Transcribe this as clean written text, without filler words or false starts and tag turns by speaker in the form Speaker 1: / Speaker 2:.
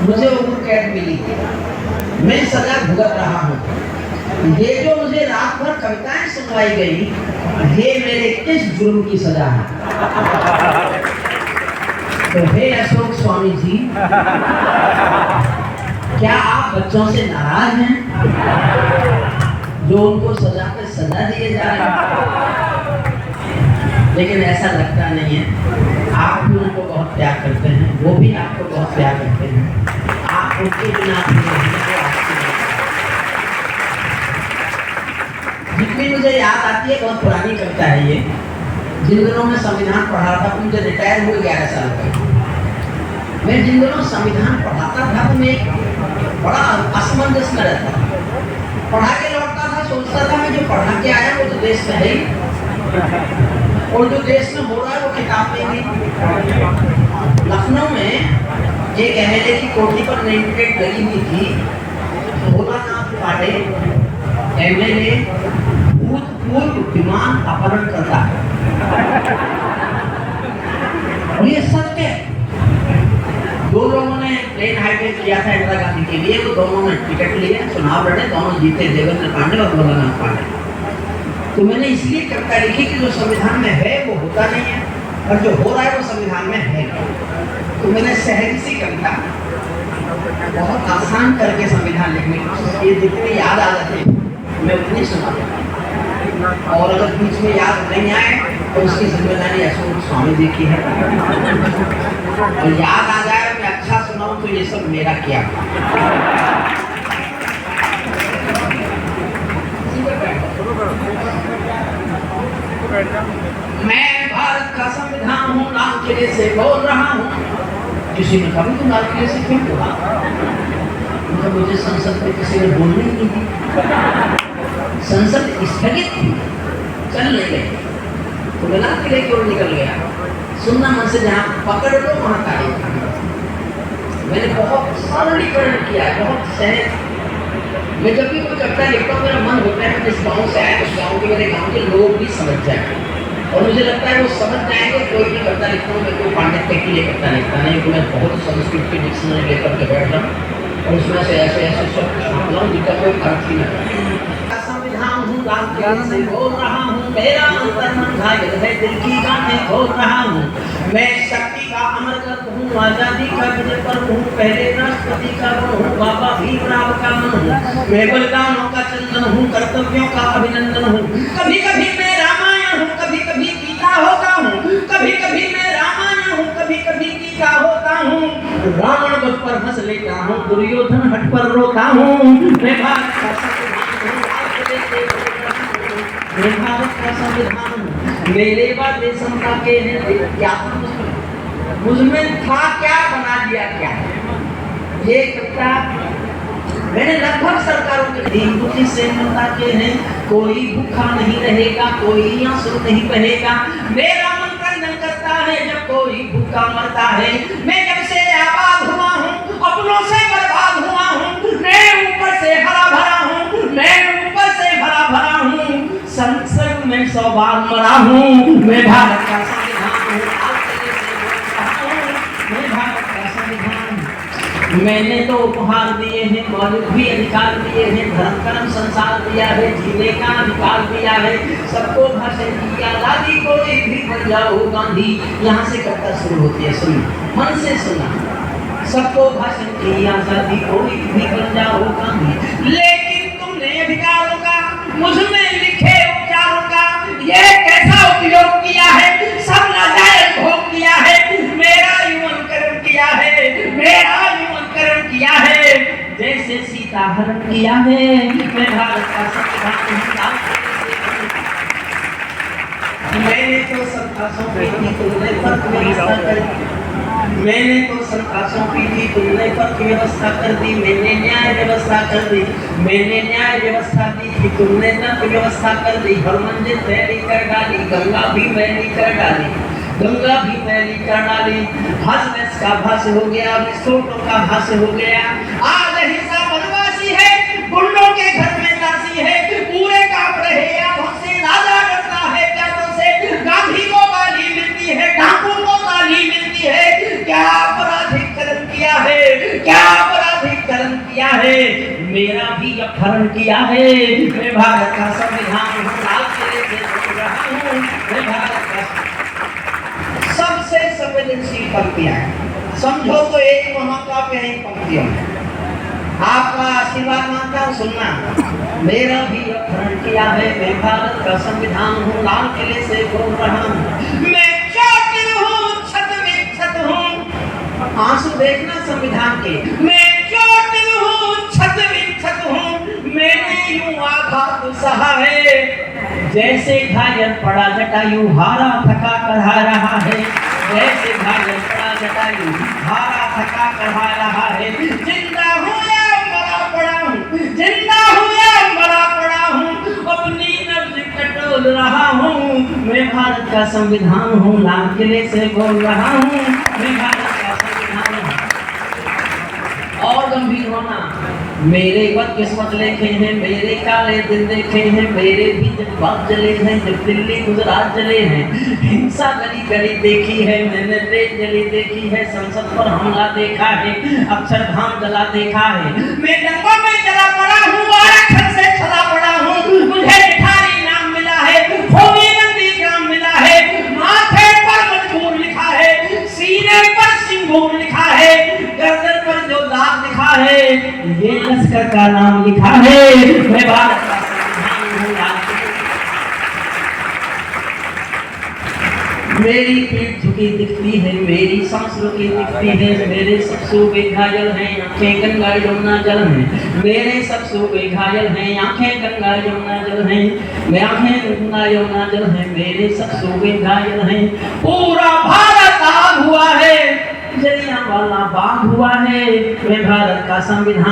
Speaker 1: मुझे उम्र कैद मिली, मैं सजा भुगत रहा हूँ। ये जो मुझे रात भर कविताएं सुनवाई गई, ये मेरे किस जुर्म की सजा है? तो हे अशोक स्वामी जी, क्या आप बच्चों से नाराज हैं जो उनको सजा पे सजा दिए जा रहे हैं? लेकिन ऐसा लगता नहीं है। आप भी उनको बहुत प्यार करते हैं, वो भी आपको बहुत प्यार करते हैं। आप उनके बिना जितनी मुझे याद आती है, बहुत पुरानी कविता है ये। जिन दिनों में संविधान पढ़ा था, मुझे रिटायर हुए 11 साल पहले। मैं जिन दिनों संविधान पढ़ाता था तो मैं बड़ा असमंजस में रहता था। पढ़ा के लौटता था, सोचता था मैं जो पढ़ा के आया वो तो देश में है ही, और जो देश में हो रहा है वो किताब में नहीं। लखनऊ में एक एमएलए की कोठी पर नेम प्लेट लगी हुई थी, भोलानाथ पांडे एमएलए भूतपूर्व विमान अपहरण करता है। और ये सत्य है। दो लोगों ने प्लेन हाईटेक किया था इंदिरा गांधी के लिए, वो दोनों ने टिकट लिए, चुनाव लड़े, दोनों जीते, देवेंद्र पांडे और भोलानाथ पांडे। तो मैंने इसलिए कविता लिखी कि जो संविधान में है वो होता नहीं है, और जो हो रहा है वो संविधान में है। तो मैंने सहज सी कविता बहुत आसान करके संविधान लिखने की कोशिश की। जितनी याद आ जाती मैं उतनी सुना, और अगर बीच में याद नहीं आए तो उसकी जिम्मेदारी अशोक स्वामी जी की है। और याद आ जाए मैं अच्छा सुनाऊं तो ये सब मेरा क्या। मैं भारत का संविधान हूँ, लाल किले से बोल रहा हूँ। किसी ने कभी तो लाल किले से क्यों बोला? मुझे संसद में किसी ने बोलने ही नहीं दी। संसद स्थगित थी, चल नहीं गई, तो मैं लाल किले की ओर निकल गया। सुनना मन से जहाँ पकड़ लो वहाँ तारीफ। मैंने बहुत सरलीकरण किया, बहुत सहज। मैं जब भी कोई कविता लिखता हूँ, मेरा मन होता है जिस गाँव से आया उस गाँव के, मेरे गाँव के लोग भी समझ जाए, और मुझे लगता है वो समझ जाएंगे। कोई भी कविता लिखता हूँ, मैं कोई पांडित्य के लिए कविता लिखता नहीं, तो मैं बहुत संस्कृत की डिक्शनरी लेकर के बैठ रहा हूँ और उसमें से ऐसे ऐसे सब छाप रहा हूँ जिनका कोई अर्थ ही नहीं। संविधान हूँ, लाल किले से बोल रहा हूँ, मेरा अंतर्मन घायल है, दिल की गानें खोल रहा हूँ। मैं शक्ति का अमर गर्व हूँ, आजादी का विजय पर्व हूँ, पहले राष्ट्रपति का गुण हूँ, बाबा भीमराव का मन हूँ। मैं बलिदानों का चंदन हूँ, कर्तव्यों का अभिनंदन हूँ। कभी कभी मैं रामायण हूँ, कभी कभी गीता होता हूँ, कभी कभी मैं रामायण हूँ, कभी कभी गीता होता हूँ। रावण मुझ पर हंस लेता हूँ, दुर्योधन हट पर रोता हूँ। मैं भारत का संविधान हूँ, मेरे वादे समता के हैं। क्या मुझमें था क्या, बना दिया क्या? ये कविता मैंने लगभग सरकारों के दीन दुखी से ममता के हैं। कोई भूखा नहीं रहेगा, कोई आंसू नहीं बहेगा। मेरा मन क्रंदन करता है जब कोई भूखा मरता है। मैं जब से आबाद हुआ हूँ, अपनों से बर्बाद हुआ हूँ। मैं ऊपर से हरा भरा हूँ, मैं ऊपर से भरा भरा हूँ। संसद में 100 बार मरा हूँ। मैं भारत का संविधान हूँ, मैं भारत का संविधान। मैंने तो उपहार दिए हैं, मौलिक भी अधिकार दिए हैं, धर्म कर्म संसार दिया है, जीने का अधिकार दिया है, सबको भाषण की आजादी, कोई भी बन जाओ गांधी। यहाँ से कविता शुरू होती है, सुन मन से सुना। सबको भाषण की आजादी, कोई भी बन जाओ गांधी। लेकिन तुमने अधिकारों का मुझमें लिखे उपचारों का ये कैसा उपयोग किया है? सब नाजायज भोग किया है। मेरा यौवनकरण किया है, मेरा यौवनकरण किया है, जैसे सीता हरण किया है। मैं भारत का संविधान हूँ, मैंने तो संतासों की थी, तुमने फर्क व्यवस्था कर दी। मैंने तो संतासों की थी, तुमने फर्क व्यवस्था कर दी। मैंने न्याय व्यवस्था कर दी, मैंने न्याय व्यवस्था दी थी, तुमने नर्क व्यवस्था कर दी। हर मंजिल तैयारी कर डाली, गंगा भी मैली कर डाली, गंगा भी मैली कर डाली। भाषण का भाष्य हो गया, विस्फोटों का भाष्य हो गया। आज हिस्सा बनवासी है, गुंडों के घर में दासी है, पूरे कांप रहे आंखों से, राजा डरता है प्यारों से। गांधी को गाली मिलती है, डाकू को गाली मिलती है। क्या अपराधिक कर्म किया है, क्या किया है, मेरा भी अपहरण किया है। मैं भारत का संविधान हूँ, लाल किले से बोल रहा हूँ। मैं भारत का सबसे संवेदनशील पंक्तियां हैं, समझो तो एक महाकाव्य है पंक्तियों में। आपका आशीर्वाद मांगता हूँ, सुनना। मेरा भी अपहरण किया है, मैं भारत का संविधान हूँ, लाल किले से बोल रहा हूँ। मैं चोटिल हूँ, छत विक्षत हूँ, आंसू देखना संविधान के। मैं चोटिल हूँ, छत विक्षत हूँ, मैंने यूं आघात सहा है, जैसे घायल पड़ा जटायु हारा थका कहा रहा है। जैसे घायल पड़ा जटायु हारा थका कहा रहा है। जिंदा हूँ या मरा पड़ा हूँ, जिंदा हूँ या मरा पड़ा हूँ, अपनी नब्ज टटोल रहा हूँ। मैं भारत का संविधान हूँ, लाल किले से बोल रहा हूँ। मैं भारत का संविधान हूँ। और गंभीर होना, मेरे बदकिस्मत लिखे हैं, मेरे काले दिन देखे हैं, मेरे भी जज्बात जले हैं, जब दिल्ली गुजरात जले हैं। हिंसा गली गली देखी है मैंने, रेत जली देखी है, संसद पर हमला देखा है, अक्षरधाम जला देखा है। मैं दंगों में जला पड़ा हूँ, आरक्षण से चला पड़ा हूँ, मुझे भिखारी नाम मिला है, होमी नंदी नाम मिला है, माथे पर मजबूर लिखा है, सीने पर सिंदूर लिखा है, गर्दन पर जो दाग लिखा है, ये लश्कर का नाम लिखा है। मैं भारत का संविधान हूँ। मेरी पीठ झुकी दिखती है, मेरी सांस रुकी दिखती है, मेरे सब सूबे घायल हैं, आंखें गंगा यमुना जल हैं। मेरे सब सूबे घायल हैं, आंखें गंगा यमुना जल हैं। मैं आंखें गंगा यमुना जल हैं, मेरे सब सूबे घायल हैं। पूरा भारत आग हुआ है, जलियांवाला बाग हुआ है। मैं भारत का संविधान